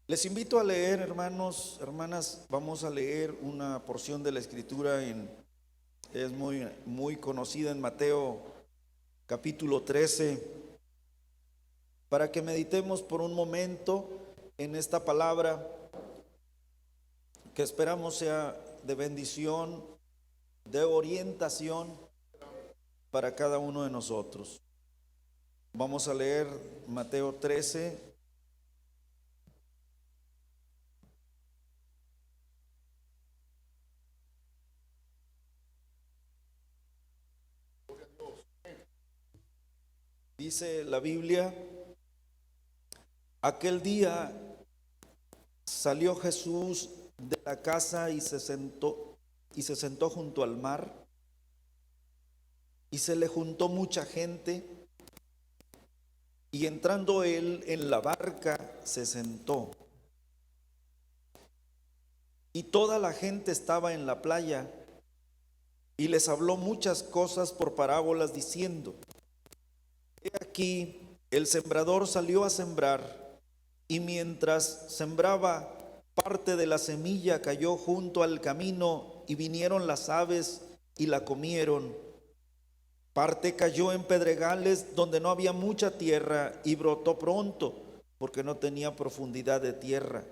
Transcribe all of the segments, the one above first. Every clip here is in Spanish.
Les invito a leer, hermanos, hermanas, vamos a leer una porción de la escritura es muy conocida en Mateo capítulo 13, para que meditemos por un momento en esta palabra que esperamos sea de bendición, de orientación para cada uno de nosotros. Vamos a leer Mateo 13. Dice la Biblia: aquel día salió Jesús de la casa y se sentó junto al mar, y se le juntó mucha gente, y entrando él en la barca se sentó, y toda la gente estaba en la playa, y les habló muchas cosas por parábolas diciendo: he aquí, el sembrador salió a sembrar, y mientras sembraba, parte de la semilla cayó junto al camino, y vinieron las aves y la comieron. Parte cayó en pedregales donde no había mucha tierra, y brotó pronto, porque no tenía profundidad de tierra.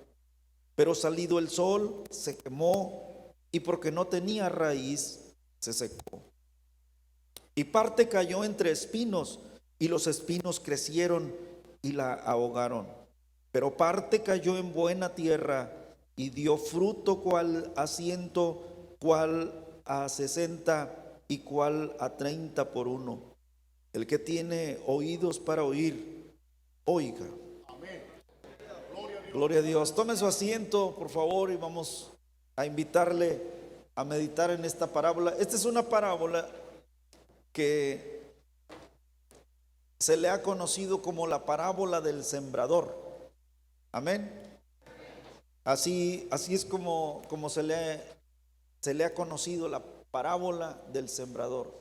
Pero salido el sol, se quemó, y porque no tenía raíz, se secó. Y parte cayó entre espinos, y los espinos crecieron y la ahogaron. Pero parte cayó en buena tierra, y dio fruto, cual a 100, cual a 60, y cual a 30 por uno. El que tiene oídos para oír, oiga. Gloria a Dios. Tome su asiento, por favor, y vamos a invitarle a meditar en esta parábola. Esta es una parábola que se le ha conocido como la parábola del sembrador. Amén. Así es como se le ha conocido la parábola del sembrador.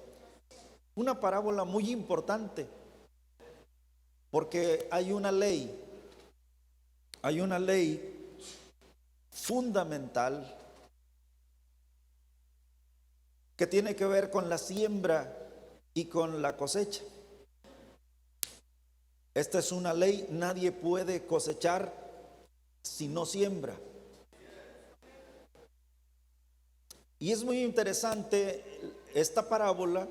Una parábola muy importante, porque hay una ley fundamental que tiene que ver con la siembra y con la cosecha. Esta es una ley: nadie puede cosechar si no siembra. Y es muy interesante esta parábola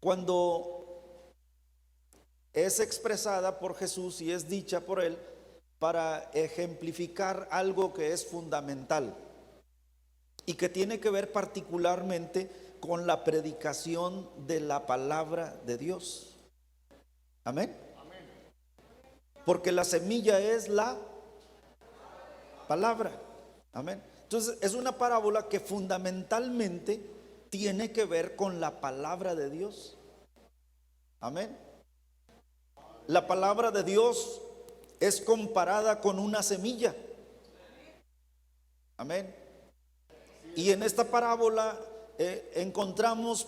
cuando es expresada por Jesús y es dicha por él para ejemplificar algo que es fundamental y que tiene que ver particularmente con la predicación de la palabra de Dios. Amén. Porque la semilla es la palabra. Amén. Entonces es una parábola que fundamentalmente tiene que ver con la palabra de Dios. Amén. La palabra de Dios es comparada con una semilla. Amén. Y en esta parábola encontramos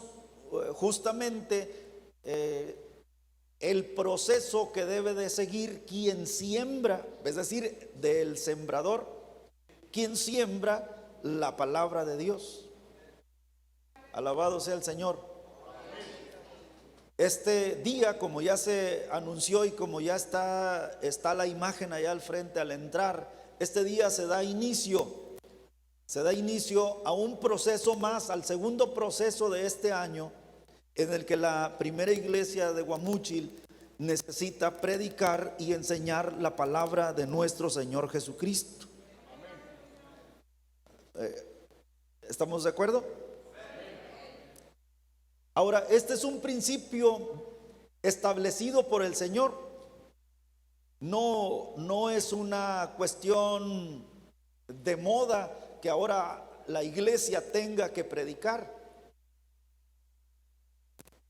justamente el proceso que debe de seguir quien siembra, es decir, del sembrador, quien siembra la palabra de Dios. Alabado sea el Señor. Este día, como ya se anunció y como ya está la imagen allá al frente al entrar, este día se da inicio a un proceso más, al segundo proceso de este año, en el que la primera iglesia de Guamúchil necesita predicar y enseñar la palabra de nuestro Señor Jesucristo. ¿Estamos de acuerdo? Ahora, este es un principio establecido por el Señor. No es una cuestión de moda que ahora la iglesia tenga que predicar.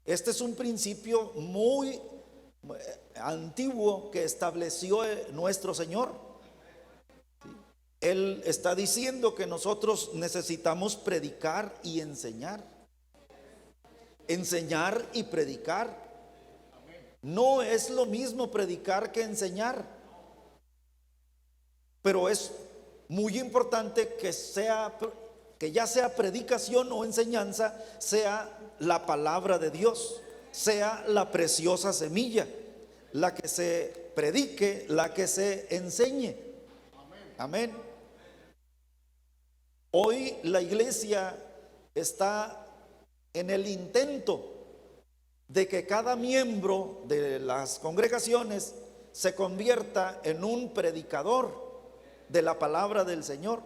Este es un principio muy antiguo que estableció nuestro Señor. Él está diciendo que nosotros necesitamos predicar y enseñar. Enseñar y predicar. No es lo mismo predicar que enseñar. pero es muy importante que ya sea predicación o enseñanza, sea la palabra de Dios, sea la preciosa semilla, la que se predique, la que se enseñe. Amén. Hoy la iglesia está en el intento de que cada miembro de las congregaciones se convierta en un predicador de la palabra del Señor.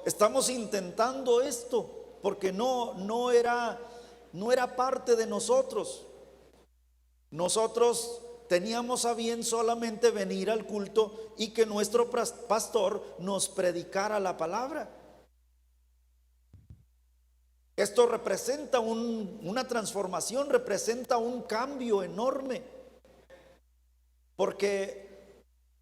Estamos intentando esto porque no era parte de nosotros. Nosotros teníamos a bien solamente venir al culto y que nuestro pastor nos predicara la palabra. Esto representa una transformación, representa un cambio enorme, porque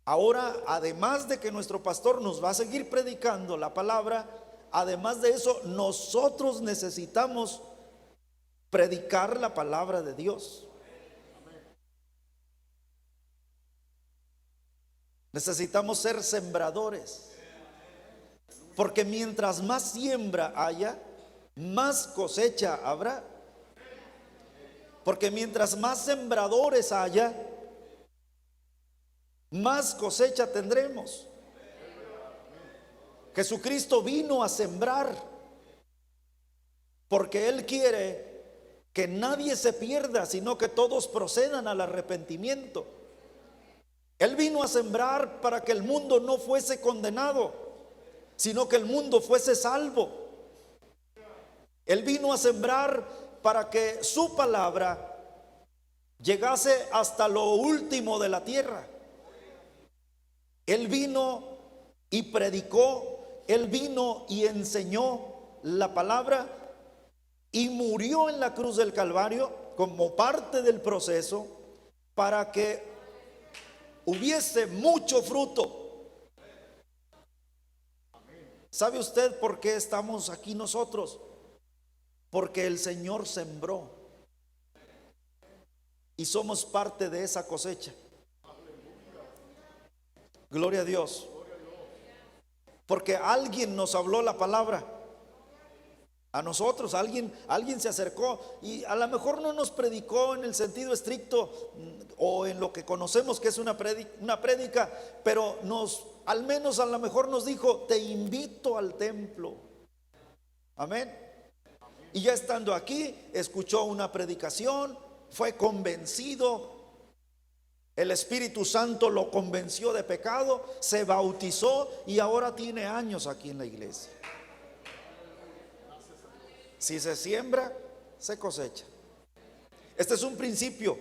ahora, además de que nuestro pastor nos va a seguir predicando la palabra, además de eso, nosotros necesitamos predicar la palabra de Dios. Necesitamos ser sembradores, porque mientras más siembra haya, más cosecha habrá. Porque mientras más sembradores haya, más cosecha tendremos. Jesucristo vino a sembrar, porque Él quiere que nadie se pierda, sino que todos procedan al arrepentimiento. Él vino a sembrar para que el mundo no fuese condenado, sino que el mundo fuese salvo. Él vino a sembrar para que su palabra llegase hasta lo último de la tierra. Él vino y predicó, Él vino y enseñó la palabra y murió en la cruz del Calvario como parte del proceso para que hubiese mucho fruto. ¿Sabe usted por qué estamos aquí nosotros? Porque el Señor sembró y somos parte de esa cosecha. Gloria a Dios. Porque alguien nos habló la palabra a nosotros, alguien se acercó y a lo mejor no nos predicó en el sentido estricto o en lo que conocemos que es una prédica, pero al menos a lo mejor nos dijo: te invito al templo. Amén. Y ya estando aquí, escuchó una predicación, fue convencido, el Espíritu Santo lo convenció de pecado, se bautizó y ahora tiene años aquí en la iglesia. Si se siembra, se cosecha. Este es un principio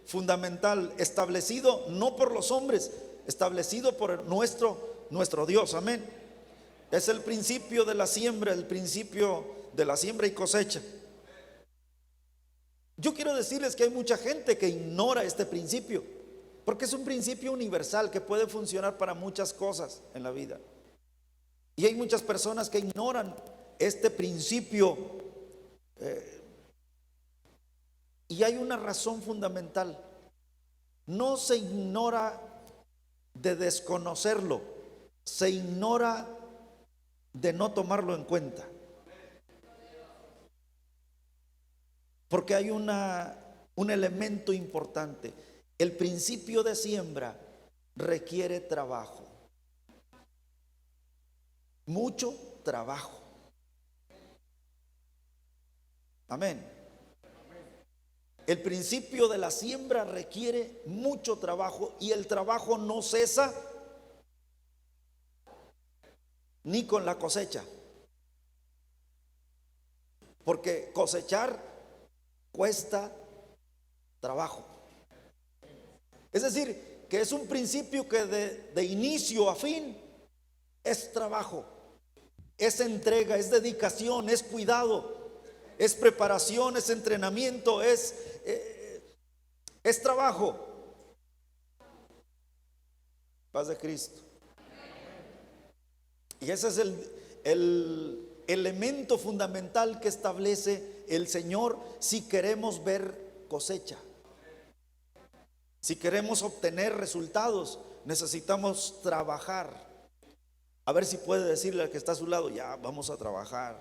fundamental, establecido no por los hombres, establecido por nuestro Dios. Amén. Es el principio de la siembra, el principio de la siembra y cosecha. Yo quiero decirles que hay mucha gente que ignora este principio, porque es un principio universal que puede funcionar para muchas cosas en la vida. Y hay muchas personas que ignoran este principio, y hay una razón fundamental. No se ignora de desconocerlo, se ignora de no tomarlo en cuenta. Porque hay un elemento importante. El principio de siembra requiere trabajo. Mucho trabajo. Amén. El principio de la siembra requiere mucho trabajo y el trabajo no cesa ni con la cosecha. Porque cosechar cuesta trabajo. Es decir, que es un principio que de inicio a fin es trabajo, es entrega, es dedicación, es cuidado, es preparación, es entrenamiento, es trabajo. Paz de Cristo. Y ese es el elemento fundamental que establece el Señor si queremos ver cosecha. Si queremos obtener resultados, necesitamos trabajar A ver si puede decirle al que está a su lado, ya vamos a trabajar.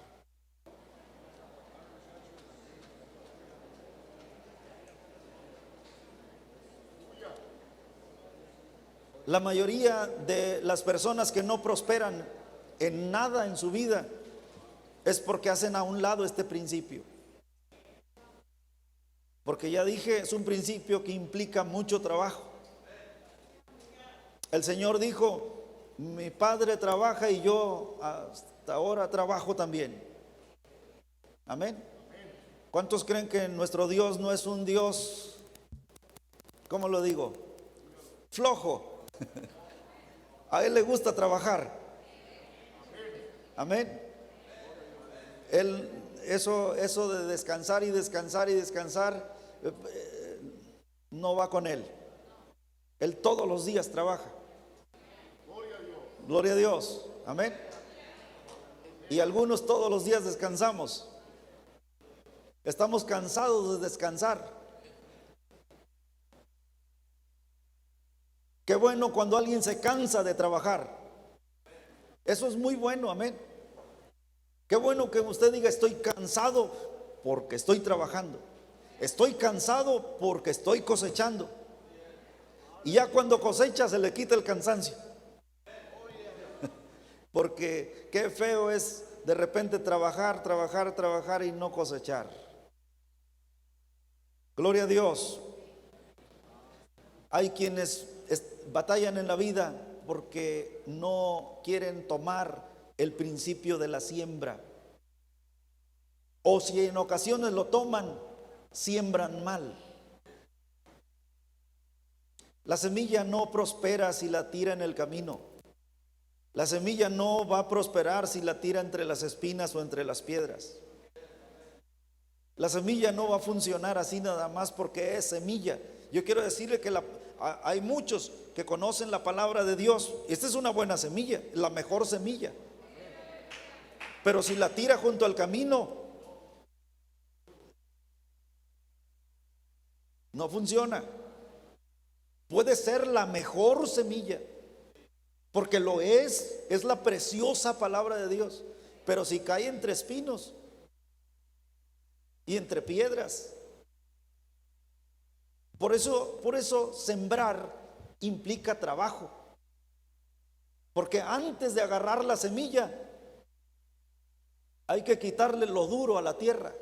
La mayoría de las personas que no prosperan en nada en su vida es porque hacen a un lado este principio. Porque ya dije, es un principio que implica mucho trabajo. El Señor dijo, mi Padre trabaja y yo hasta ahora trabajo también. Amén. ¿Cuántos creen que nuestro Dios no es un Dios, cómo lo digo, flojo? A Él le gusta trabajar. Amén. Él, eso de descansar y descansar y descansar, no va con Él. Él todos los días trabaja. Gloria a Dios. Amén. Y algunos todos los días descansamos. Estamos cansados de descansar. Qué bueno cuando alguien se cansa de trabajar. Eso es muy bueno, amén. Qué bueno que usted diga, estoy cansado porque estoy trabajando. Estoy cansado porque estoy cosechando. Y ya cuando cosecha se le quita el cansancio. Porque qué feo es de repente trabajar, trabajar, trabajar y no cosechar. Gloria a Dios. Hay quienes batallan en la vida porque no quieren tomar el principio de la siembra. O si en ocasiones lo toman, siembran mal. La semilla no prospera si la tira en el camino. La semilla no va a prosperar si la tira entre las espinas o entre las piedras. La semilla no va a funcionar así nada más porque es semilla. Yo quiero decirle que hay muchos que conocen la palabra de Dios. Esta es una buena semilla, la mejor semilla. Pero si la tira junto al camino, no funciona. Puede ser la mejor semilla, porque lo es la preciosa palabra de Dios. Pero si cae entre espinos y entre piedras, por eso sembrar implica trabajo. Porque antes de agarrar la semilla, hay que quitarle lo duro a la tierra.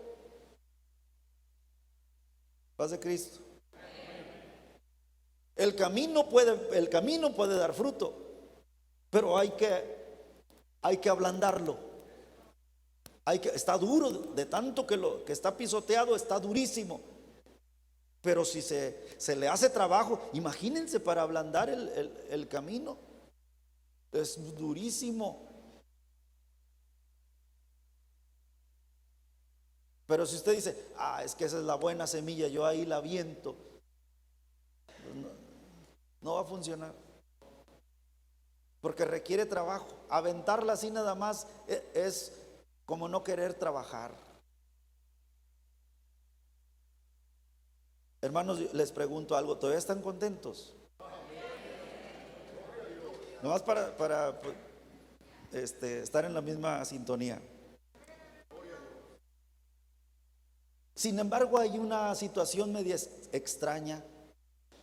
Paz de Cristo. El camino puede dar fruto, pero hay que ablandarlo. Está duro, de tanto que está pisoteado, está durísimo. Pero si se le hace trabajo, imagínense para ablandar el camino, es durísimo. Pero si usted dice, es que esa es la buena semilla, yo ahí la aviento, no va a funcionar. Porque requiere trabajo. Aventarla así nada más es como no querer trabajar. Hermanos, les pregunto algo, ¿todavía están contentos? Nomás para estar en la misma sintonía. Sin embargo, hay una situación media extraña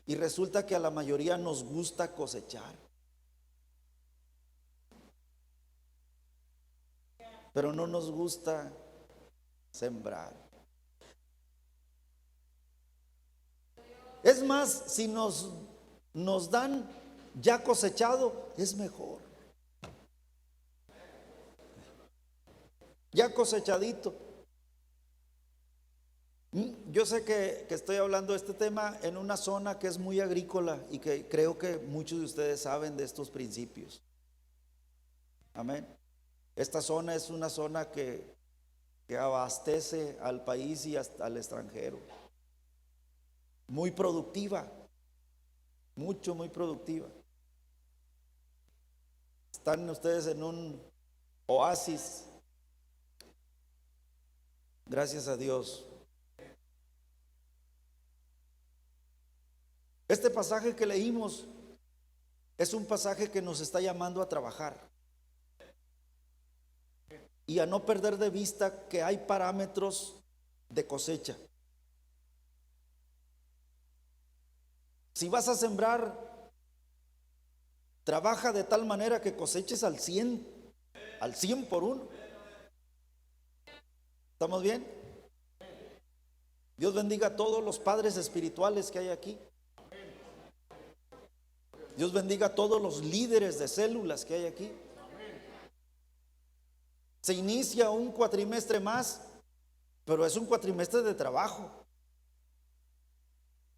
y resulta que a la mayoría nos gusta cosechar, pero no nos gusta sembrar. Es más, si nos dan ya cosechado, es mejor. Ya cosechadito. Yo sé que estoy hablando de este tema en una zona que es muy agrícola y que creo que muchos de ustedes saben de estos principios. Amén. Esta zona es una zona que abastece al país y hasta al extranjero. Muy productiva, muy productiva. Están ustedes en un oasis, gracias a Dios. Este pasaje que leímos es un pasaje que nos está llamando a trabajar. y a no perder de vista que hay parámetros de cosecha. Si vas a sembrar, trabaja de tal manera que coseches al 100 por uno. ¿Estamos bien? Dios bendiga a todos los padres espirituales que hay aquí. Dios bendiga a todos los líderes de células que hay aquí. Se inicia un cuatrimestre más, pero es un cuatrimestre de trabajo.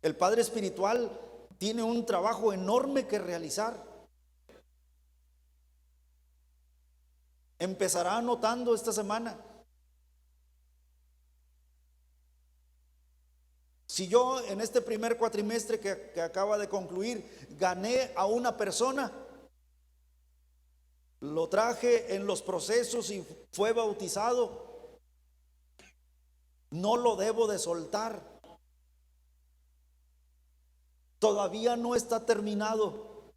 El padre espiritual tiene un trabajo enorme que realizar. Empezará anotando esta semana. Si yo en este primer cuatrimestre que acaba de concluir gané a una persona, lo traje en los procesos y fue bautizado, no lo debo de soltar. Todavía no está terminado.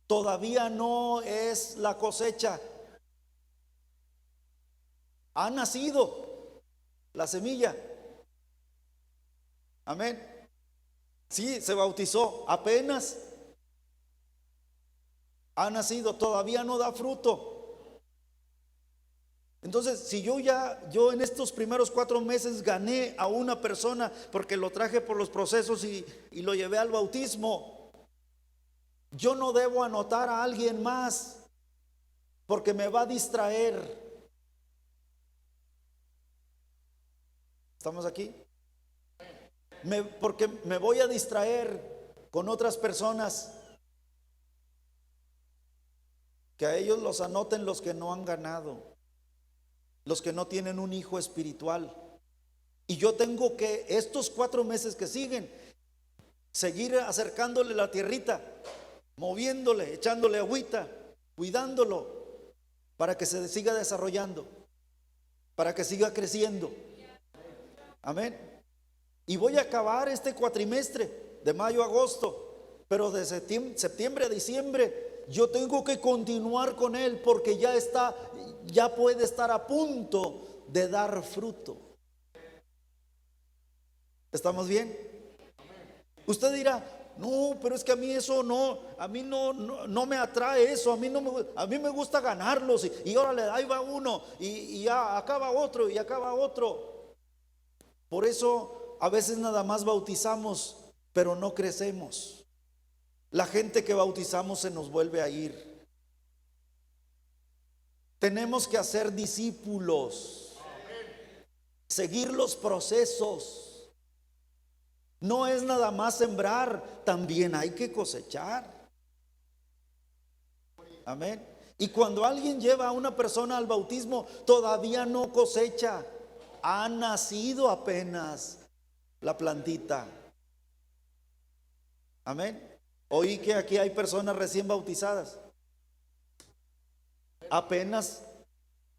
Todavía no es la cosecha. Ha nacido la semilla. Amén. Sí, se bautizó, apenas ha nacido, todavía no da fruto. Entonces, si yo en estos primeros 4 meses gané a una persona porque lo traje por los procesos y lo llevé al bautismo, yo no debo anotar a alguien más porque me va a distraer. ¿Estamos aquí? Porque me voy a distraer con otras personas. Que a ellos los anoten los que no han ganado, los que no tienen un hijo espiritual. Y yo tengo que estos 4 meses que siguen seguir acercándole la tierrita, moviéndole, echándole agüita, cuidándolo para que se siga desarrollando, para que siga creciendo. Amén. Y voy a acabar este cuatrimestre de mayo a agosto, pero de septiembre a diciembre yo tengo que continuar con él porque ya puede estar a punto de dar fruto. ¿Estamos bien? Usted dirá, no, pero es que a mí eso no, a mí no me atrae eso, a mí me gusta ganarlos y órale, ahí va uno y ya acaba otro y acaba otro. Por eso a veces nada más bautizamos, pero no crecemos. La gente que bautizamos se nos vuelve a ir. Tenemos que hacer discípulos, seguir los procesos. No es nada más sembrar, también hay que cosechar. Amén. Y cuando alguien lleva a una persona al bautismo, todavía no cosecha, ha nacido apenas la plantita. Amén. Oí que aquí hay personas recién bautizadas, apenas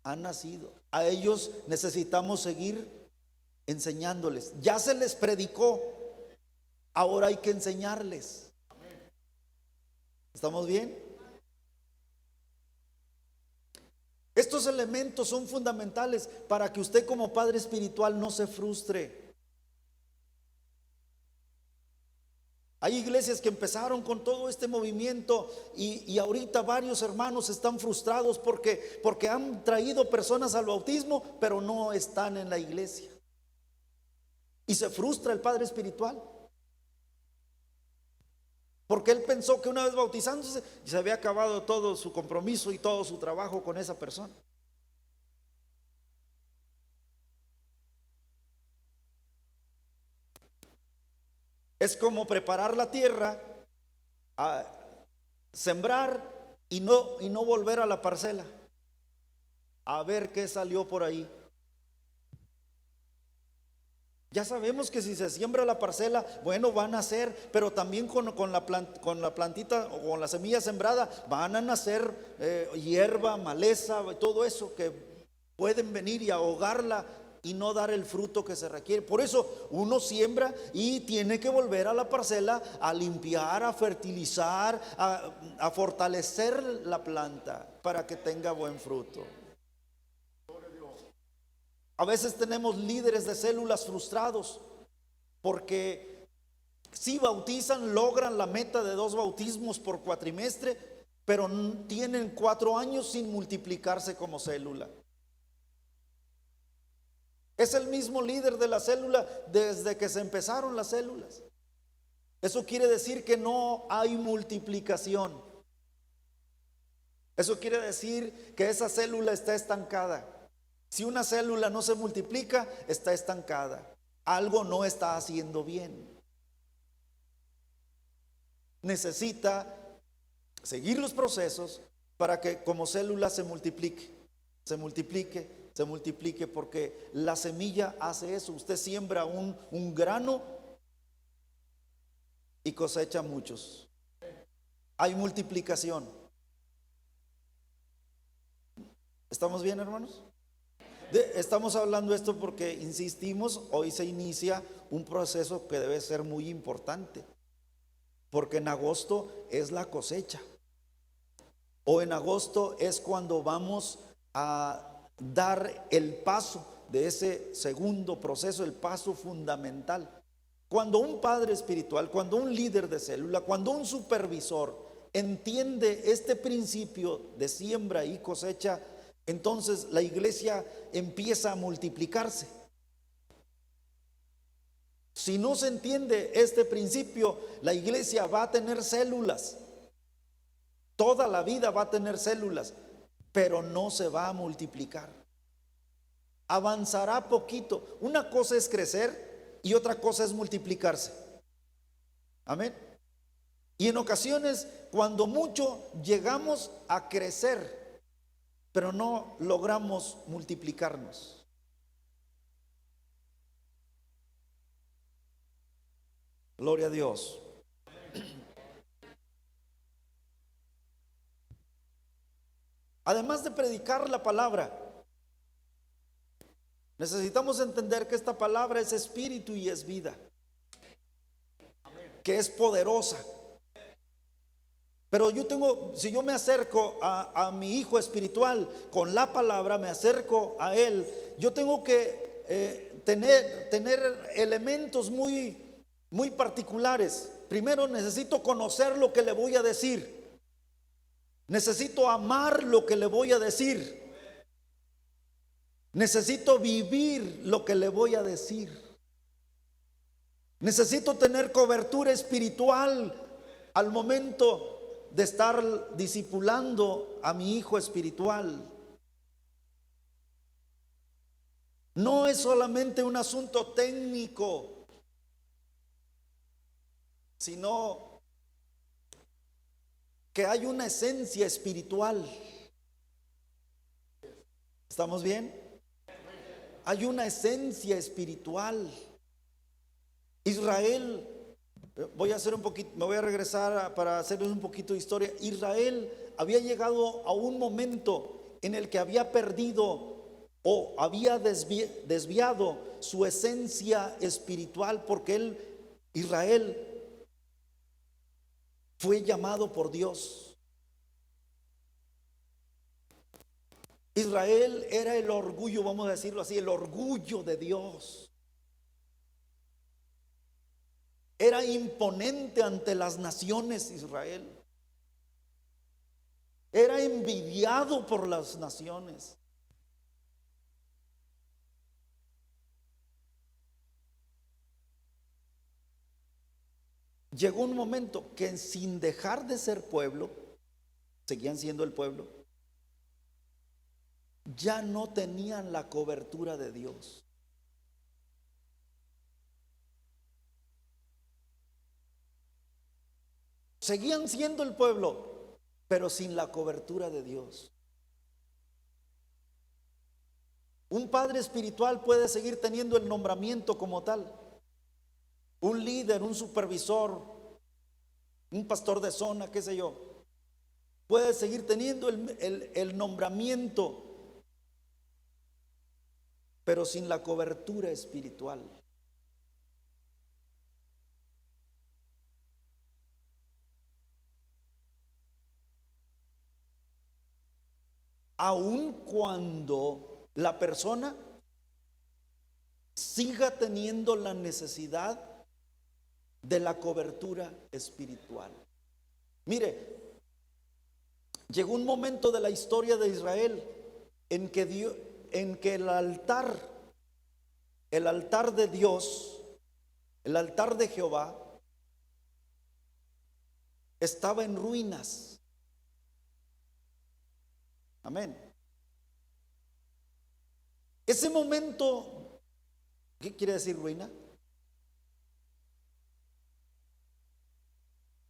han nacido. A ellos necesitamos seguir enseñándoles. Ya se les predicó, ahora hay que enseñarles. ¿Estamos bien? Estos elementos son fundamentales para que usted como padre espiritual no se frustre. Hay iglesias que empezaron con todo este movimiento y ahorita varios hermanos están frustrados porque han traído personas al bautismo, pero no están en la iglesia. Y se frustra el padre espiritual. Porque él pensó que una vez bautizándose se había acabado todo su compromiso y todo su trabajo con esa persona. Es como preparar la tierra, a sembrar y no volver a la parcela a ver qué salió por ahí. Ya sabemos que si se siembra la parcela, bueno, van a nacer, pero también con la plantita o con la semilla sembrada van a nacer hierba, maleza, todo eso que pueden venir y ahogarla y no dar el fruto que se requiere. Por eso uno siembra y tiene que volver a la parcela a limpiar, a fertilizar, a fortalecer la planta para que tenga buen fruto. A veces tenemos líderes de células frustrados porque sí bautizan, logran la meta de 2 bautismos por cuatrimestre, pero tienen 4 años sin multiplicarse como célula. Es el mismo líder de la célula desde que se empezaron las células. Eso quiere decir que no hay multiplicación. Eso quiere decir que esa célula está estancada. Si una célula no se multiplica, está estancada. Algo no está haciendo bien. Necesita seguir los procesos para que como célula se multiplique, se multiplique, se multiplique, porque la semilla hace eso. Usted siembra un grano y cosecha muchos. Hay multiplicación. ¿Estamos bien, hermanos? Estamos hablando esto porque insistimos, hoy se inicia un proceso que debe ser muy importante, porque en agosto es la cosecha, o en agosto es cuando vamos a dar el paso de ese segundo proceso, el paso fundamental. Cuando un padre espiritual, cuando un líder de célula, cuando un supervisor entiende este principio de siembra y cosecha, entonces la iglesia empieza a multiplicarse. Si no se entiende este principio, la iglesia va a tener células. Toda la vida va a tener células, pero no se va a multiplicar. Avanzará poquito. Una cosa es crecer y otra cosa es multiplicarse. Amén. Y en ocasiones, cuando mucho, llegamos a crecer, pero no logramos multiplicarnos. Gloria a Dios. Además de predicar la palabra, necesitamos entender que esta palabra es espíritu y es vida, que es poderosa. Pero si yo me acerco a mi hijo espiritual con la palabra, me acerco a él, yo tengo que tener elementos muy particulares. Primero necesito conocer lo que le voy a decir. Necesito amar lo que le voy a decir. Necesito vivir lo que le voy a decir. Necesito tener cobertura espiritual al momento de estar discipulando a mi hijo espiritual. No es solamente un asunto técnico, sino que hay una esencia espiritual. ¿Estamos bien? Hay una esencia espiritual. Israel, voy a hacer un poquito, me voy a regresar para hacerles un poquito de historia. Israel había llegado a un momento en el que había perdido o había desviado su esencia espiritual, porque Israel fue llamado por Dios. Israel era el orgullo, vamos a decirlo así, el orgullo de Dios. Era imponente ante las naciones Israel. Era envidiado por las naciones. Llegó un momento que sin dejar de ser pueblo, seguían siendo el pueblo, ya no tenían la cobertura de Dios. Seguían siendo el pueblo, pero sin la cobertura de Dios. Un padre espiritual puede seguir teniendo el nombramiento como tal. Un líder, un supervisor, un pastor de zona, qué sé yo, puede seguir teniendo el nombramiento, pero sin la cobertura espiritual. Aun cuando la persona siga teniendo la necesidad de la cobertura espiritual. Mire, llegó un momento de la historia de Israel en que el altar de Dios, el altar de Jehová, estaba en ruinas. Amén. Ese momento, ¿qué quiere decir ruina?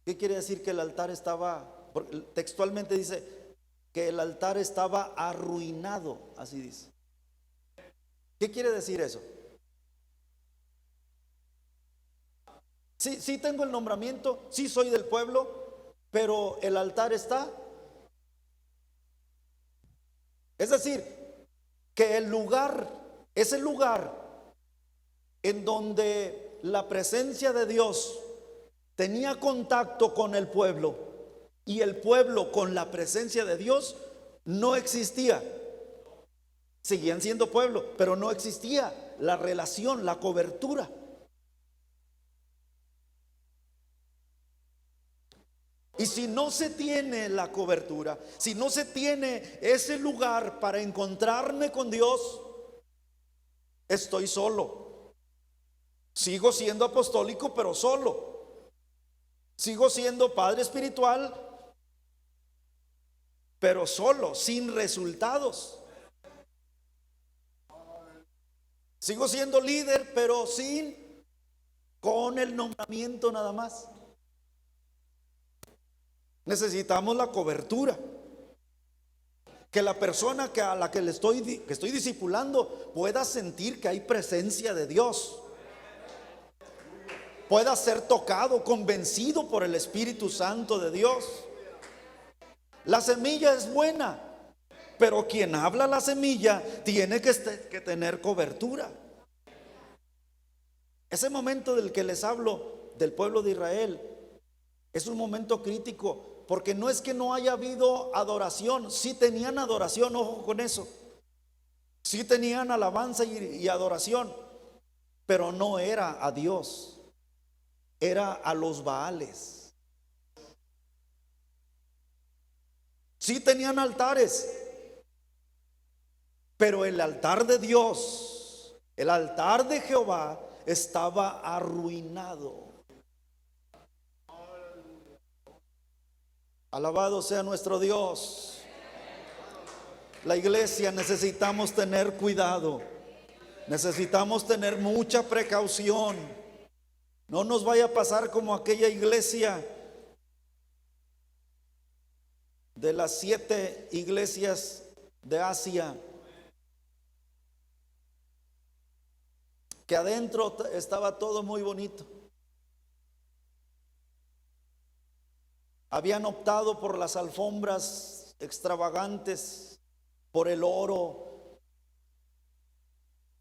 ¿Qué quiere decir que el altar estaba? Porque textualmente dice que el altar estaba arruinado, así dice. ¿Qué quiere decir eso? Sí tengo el nombramiento, sí soy del pueblo, pero el altar está. Es decir, que ese lugar en donde la presencia de Dios tenía contacto con el pueblo y el pueblo con la presencia de Dios, no existía. Seguían siendo pueblo, pero no existía la relación, la cobertura. Y si no se tiene la cobertura, si no se tiene ese lugar para encontrarme con Dios, estoy solo. Sigo siendo apostólico, pero solo. Sigo siendo padre espiritual, pero solo, sin resultados. Sigo siendo líder, pero con el nombramiento nada más. Necesitamos la cobertura. Que la persona a la que estoy discipulando pueda sentir que hay presencia de Dios. Pueda ser tocado, convencido por el Espíritu Santo de Dios. La semilla es buena, pero quien habla la semilla tiene que tener cobertura. Ese momento del que les hablo del pueblo de Israel es un momento crítico. Porque no es que no haya habido adoración, sí tenían adoración, ojo con eso. Sí tenían alabanza y adoración, pero no era a Dios, era a los Baales. Sí tenían altares, pero el altar de Dios, el altar de Jehová, estaba arruinado. Alabado sea nuestro Dios. La iglesia necesitamos tener cuidado. Necesitamos tener mucha precaución. No nos vaya a pasar como aquella iglesia de las 7 iglesias de Asia, que adentro estaba todo muy bonito. Habían optado por las alfombras extravagantes, por el oro,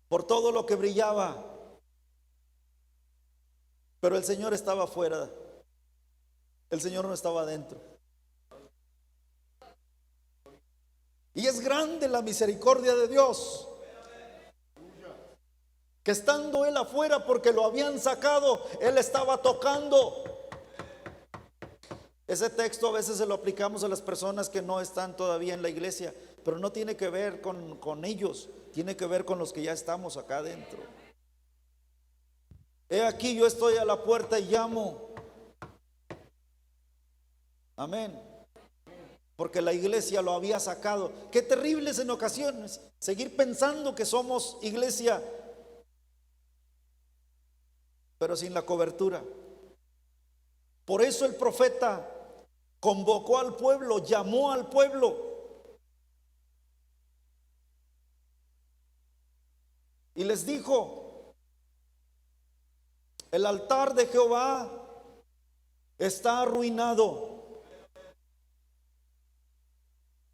por todo lo que brillaba. Pero el Señor estaba afuera. El Señor no estaba adentro. Y es grande la misericordia de Dios, que estando Él afuera porque lo habían sacado, Él estaba tocando. Ese texto a veces se lo aplicamos a las personas que no están todavía en la iglesia, pero no tiene que ver con ellos, tiene que ver con los que ya estamos acá adentro. He aquí, yo estoy a la puerta y llamo. Amén. Porque la iglesia lo había sacado. Qué terrible es en ocasiones seguir pensando que somos iglesia, pero sin la cobertura. Por eso el profeta convocó al pueblo, llamó al pueblo y les dijo: el altar de Jehová está arruinado,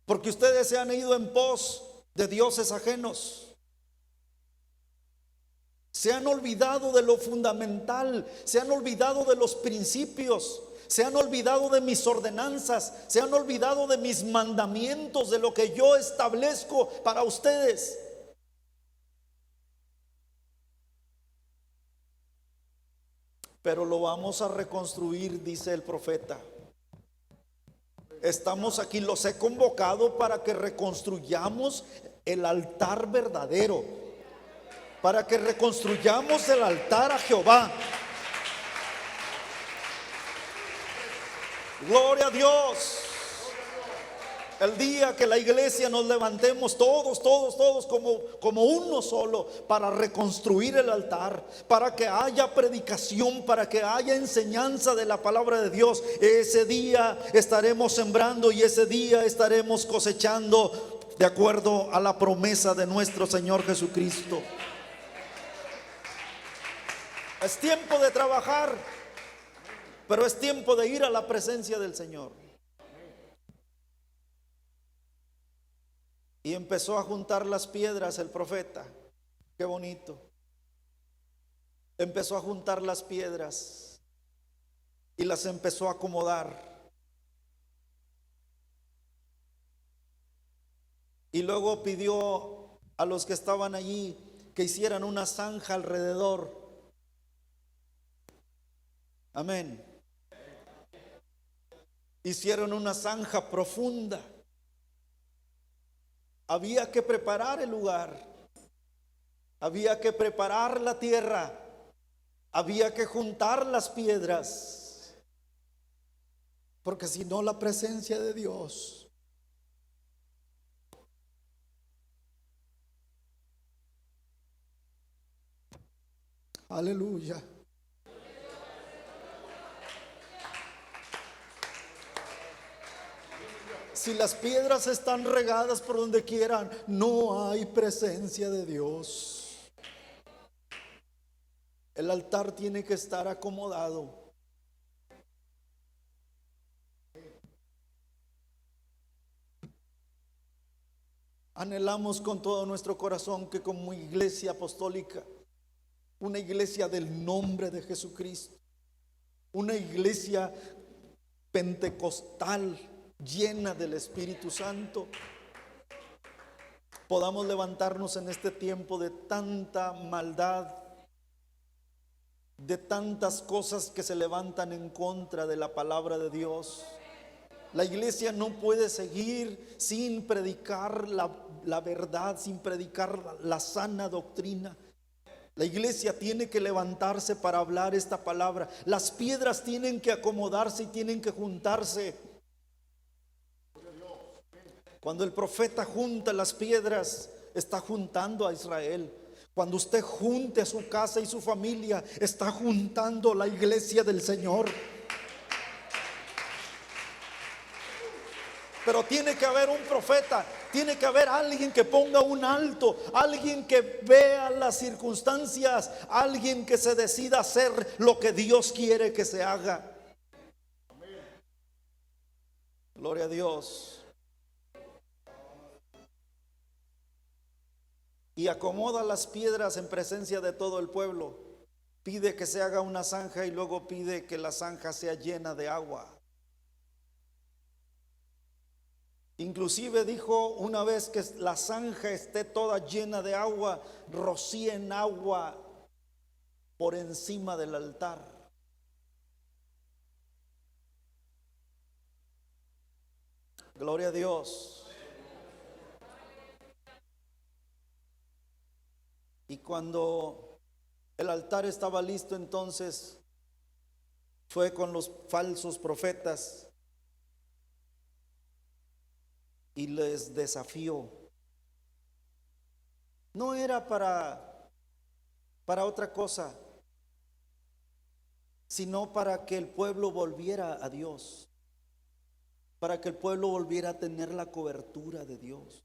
porque ustedes se han ido en pos de dioses ajenos. Se han olvidado de lo fundamental, se han olvidado de los principios, se han olvidado de mis ordenanzas, se han olvidado de mis mandamientos, de lo que yo establezco para ustedes. pero lo vamos a reconstruir, dice el profeta. Estamos aquí, los he convocado para que reconstruyamos el altar verdadero, para que reconstruyamos el altar a Jehová. Gloria a Dios. El día que la iglesia nos levantemos todos como uno solo para reconstruir el altar, para que haya predicación, para que haya enseñanza de la palabra de Dios, ese día estaremos sembrando y ese día estaremos cosechando de acuerdo a la promesa de nuestro Señor Jesucristo. Es tiempo de trabajar, pero es tiempo de ir a la presencia del Señor. Y empezó a juntar las piedras el profeta. Qué bonito. Empezó a juntar las piedras y las empezó a acomodar. Y luego pidió a los que estaban allí que hicieran una zanja alrededor. Amén. Hicieron una zanja profunda. Había que preparar el lugar, había que preparar la tierra, había que juntar las piedras, porque si no, la presencia de Dios aleluya. Si las piedras están regadas por donde quieran, no hay presencia de Dios. El altar tiene que estar acomodado. Anhelamos con todo nuestro corazón que como iglesia apostólica, una iglesia del nombre de Jesucristo, una iglesia pentecostal llena del Espíritu Santo, podamos levantarnos en este tiempo de tanta maldad, de tantas cosas que se levantan en contra de la palabra de Dios. La iglesia no puede seguir sin predicar la verdad, sin predicar la sana doctrina. La iglesia tiene que levantarse para hablar esta palabra. Las piedras tienen que acomodarse y tienen que juntarse. Cuando el profeta junta las piedras, está juntando a Israel. Cuando usted junte a su casa y su familia, está juntando la iglesia del Señor. Pero tiene que haber un profeta, tiene que haber alguien que ponga un alto, alguien que vea las circunstancias, alguien que se decida hacer lo que Dios quiere que se haga. Gloria a Dios. Y acomoda las piedras en presencia de todo el pueblo. Pide que se haga una zanja y luego pide que la zanja sea llena de agua. Inclusive dijo una vez que la zanja esté toda llena de agua, rocíen agua por encima del altar. Gloria a Dios. Y cuando el altar estaba listo, entonces fue con los falsos profetas y les desafió. No era para otra cosa, sino para que el pueblo volviera a Dios, para que el pueblo volviera a tener la cobertura de Dios.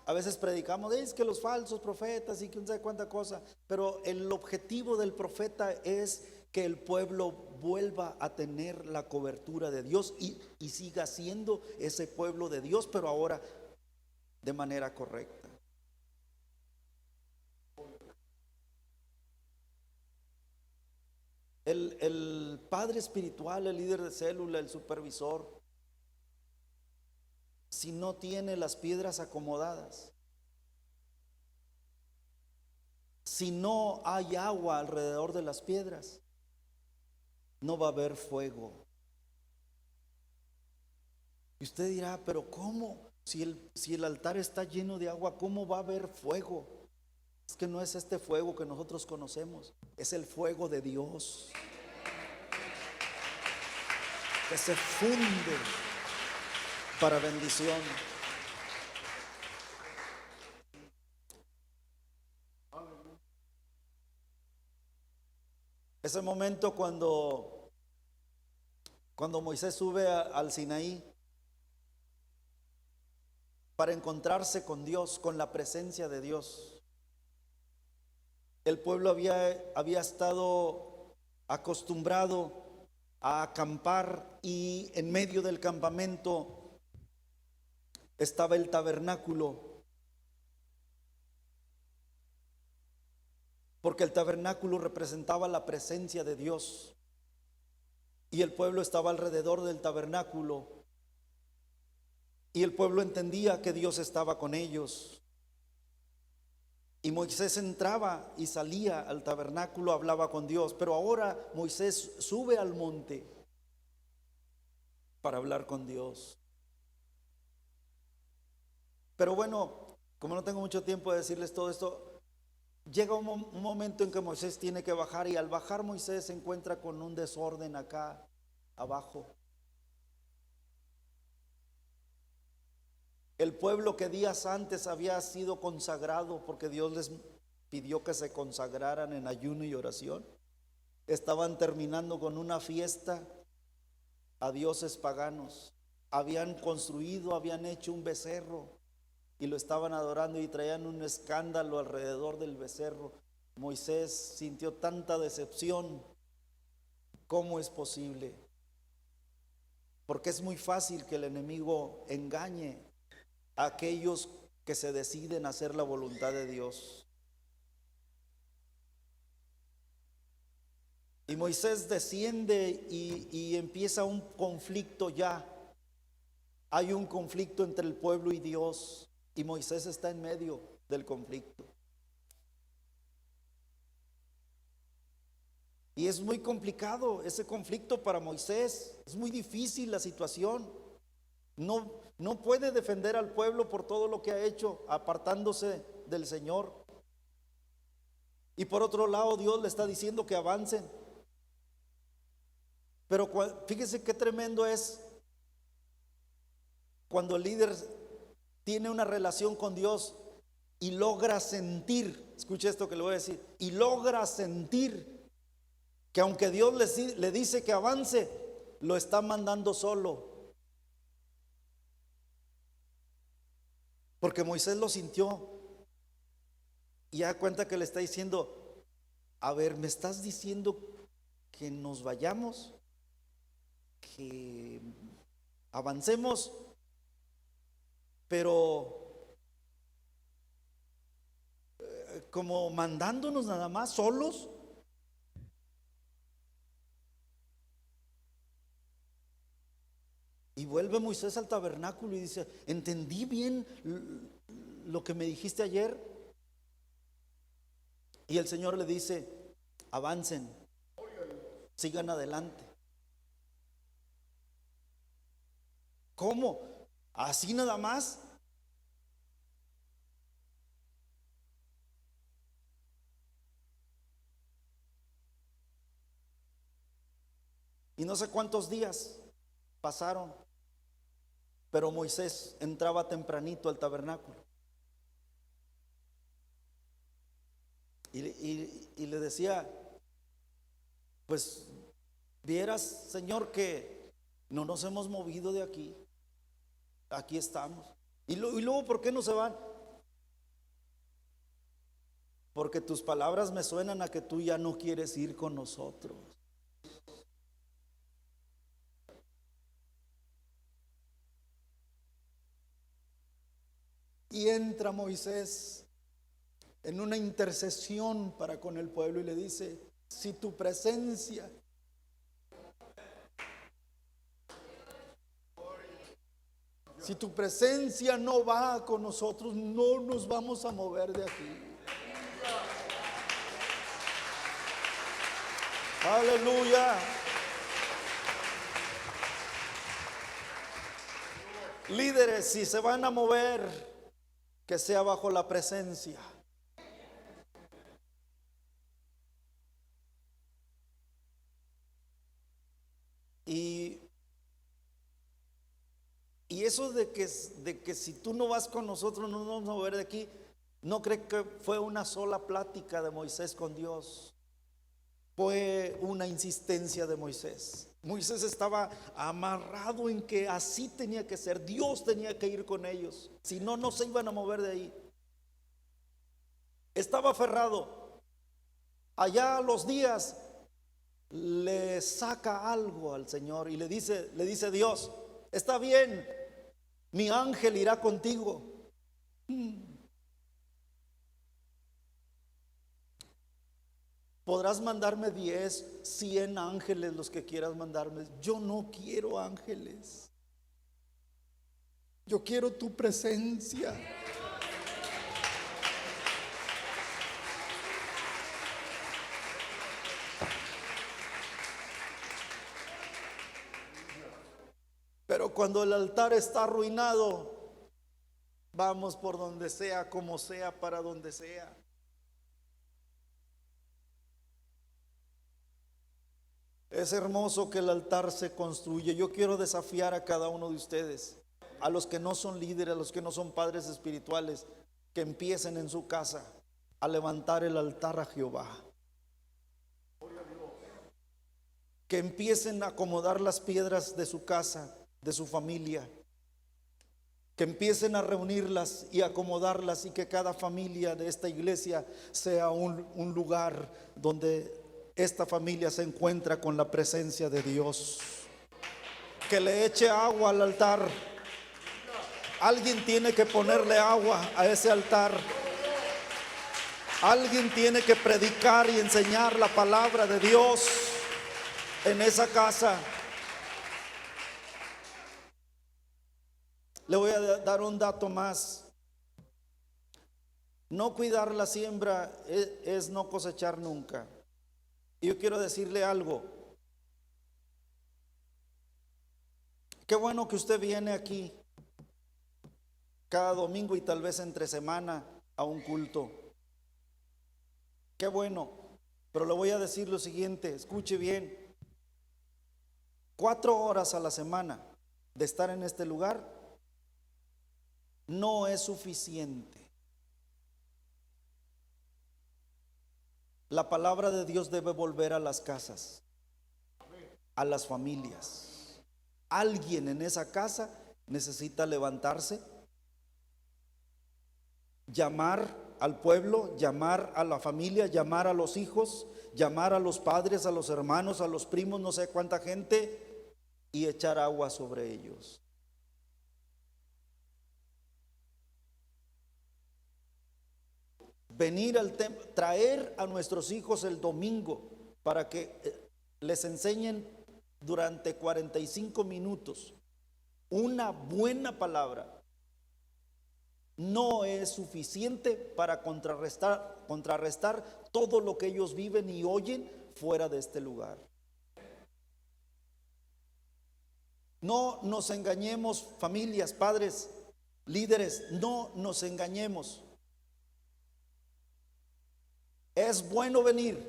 A veces predicamos, es que los falsos profetas y que no sé cuánta cosa, pero el objetivo del profeta es que el pueblo vuelva a tener la cobertura de Dios y siga siendo ese pueblo de Dios, pero ahora de manera correcta. El padre espiritual, el líder de célula, el supervisor, si no tiene las piedras acomodadas, si no hay agua alrededor de las piedras, no va a haber fuego. Y usted dirá, pero ¿cómo? Si el altar está lleno de agua, ¿cómo va a haber fuego? Es que no es este fuego que nosotros conocemos, es el fuego de Dios, que se funde para bendición. Ese momento cuando Moisés sube al Sinaí para encontrarse con Dios, con la presencia de Dios. El pueblo había estado acostumbrado a acampar, y en medio del campamento estaba el tabernáculo, porque el tabernáculo representaba la presencia de Dios, y el pueblo estaba alrededor del tabernáculo, y el pueblo entendía que Dios estaba con ellos. Y Moisés entraba y salía al tabernáculo, hablaba con Dios. Pero ahora Moisés sube al monte para hablar con Dios. Pero bueno, como no tengo mucho tiempo de decirles todo esto, llega un momento en que Moisés tiene que bajar, y al bajar Moisés se encuentra con un desorden acá abajo. El pueblo que días antes había sido consagrado, porque Dios les pidió que se consagraran en ayuno y oración, estaban terminando con una fiesta a dioses paganos. Habían construido, habían hecho un becerro y lo estaban adorando, y traían un escándalo alrededor del becerro. Moisés sintió tanta decepción. ¿Cómo es posible? Porque es muy fácil que el enemigo engañe a aquellos que se deciden a hacer la voluntad de Dios. Y Moisés desciende y empieza un conflicto ya. Hay un conflicto entre el pueblo y Dios, y Moisés está en medio del conflicto. Y es muy complicado ese conflicto para Moisés. Es muy difícil la situación. No puede defender al pueblo por todo lo que ha hecho, apartándose del Señor. Y por otro lado, Dios le está diciendo que avancen. Pero fíjese qué tremendo es cuando el líder tiene una relación con Dios y logra sentir, escuche esto que le voy a decir, y logra sentir que aunque Dios le dice que avance, lo está mandando solo. Porque Moisés lo sintió, y da cuenta que le está diciendo, a ver, ¿me estás diciendo que nos vayamos? ¿Que avancemos? Pero como mandándonos nada más solos. Y vuelve Moisés al tabernáculo y dice, ¿entendí bien lo que me dijiste ayer? Y el Señor le dice, avancen, sigan adelante. ¿Cómo? ¿Así nada más? Y no sé cuántos días pasaron, pero Moisés entraba tempranito al tabernáculo y le decía, pues vieras, Señor, que no nos hemos movido de aquí. Aquí estamos. Y luego, ¿por qué no se van? Porque tus palabras me suenan a que tú ya no quieres ir con nosotros. Y entra Moisés en una intercesión para con el pueblo y le dice, si tu presencia no va con nosotros, no nos vamos a mover de aquí. Aleluya. Líderes, si se van a mover, que sea bajo la presencia. Y eso de que si tú no vas con nosotros no nos vamos a mover de aquí, no creo que fue una sola plática de Moisés con Dios. Fue una insistencia de Moisés. Moisés estaba amarrado en que así tenía que ser. Dios tenía que ir con ellos. Si no, no se iban a mover de ahí. Estaba aferrado. Allá a los días le saca algo al Señor y le dice Dios: está bien, mi ángel irá contigo. Podrás mandarme 10, 100 ángeles, los que quieras mandarme. Yo no quiero ángeles. Yo quiero tu presencia. Pero cuando el altar está arruinado, vamos por donde sea, como sea, para donde sea. Es hermoso que el altar se construye. Yo quiero desafiar a cada uno de ustedes, a los que no son líderes, a los que no son padres espirituales, que empiecen en su casa a levantar el altar a Jehová. Que empiecen a acomodar las piedras de su casa, de su familia. Que empiecen a reunirlas y acomodarlas, y que cada familia de esta iglesia sea un lugar donde esta familia se encuentra con la presencia de Dios. Que le eche agua al altar. Alguien tiene que ponerle agua a ese altar. Alguien tiene que predicar y enseñar la palabra de Dios en esa casa. Le voy a dar un dato más. No cuidar la siembra es no cosechar nunca. Y yo quiero decirle algo. Qué bueno que usted viene aquí cada domingo y tal vez entre semana a un culto. Qué bueno. Pero le voy a decir lo siguiente, escuche bien. 4 horas a la semana de estar en este lugar no es suficiente. La palabra de Dios debe volver a las casas, a las familias. Alguien en esa casa necesita levantarse, llamar al pueblo, llamar a la familia, llamar a los hijos, llamar a los padres, a los hermanos, a los primos, no sé cuánta gente, y echar agua sobre ellos. Venir al templo, traer a nuestros hijos el domingo para que les enseñen durante 45 minutos una buena palabra, no es suficiente para contrarrestar todo lo que ellos viven y oyen fuera de este lugar. No nos engañemos, familias, padres, líderes, no nos engañemos. Es bueno venir.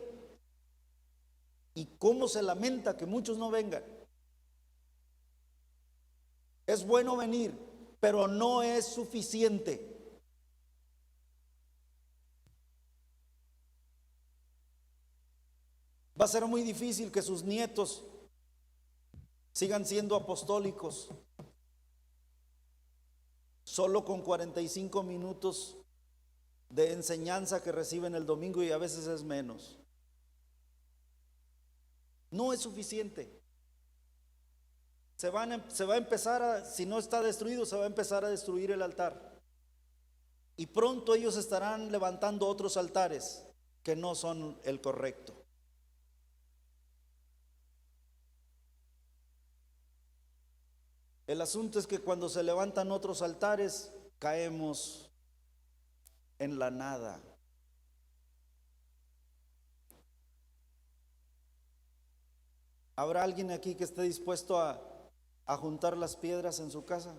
¿Y cómo se lamenta que muchos no vengan? Es bueno venir, pero no es suficiente. Va a ser muy difícil que sus nietos sigan siendo apostólicos solo con 45 minutos de enseñanza que reciben el domingo, y a veces es menos. No es suficiente. Se va a empezar si no está destruido, se va a empezar a destruir el altar. Y pronto ellos estarán levantando otros altares que no son el correcto. El asunto es que cuando se levantan otros altares, caemos en la nada. ¿Habrá alguien aquí que esté dispuesto a juntar las piedras en su casa?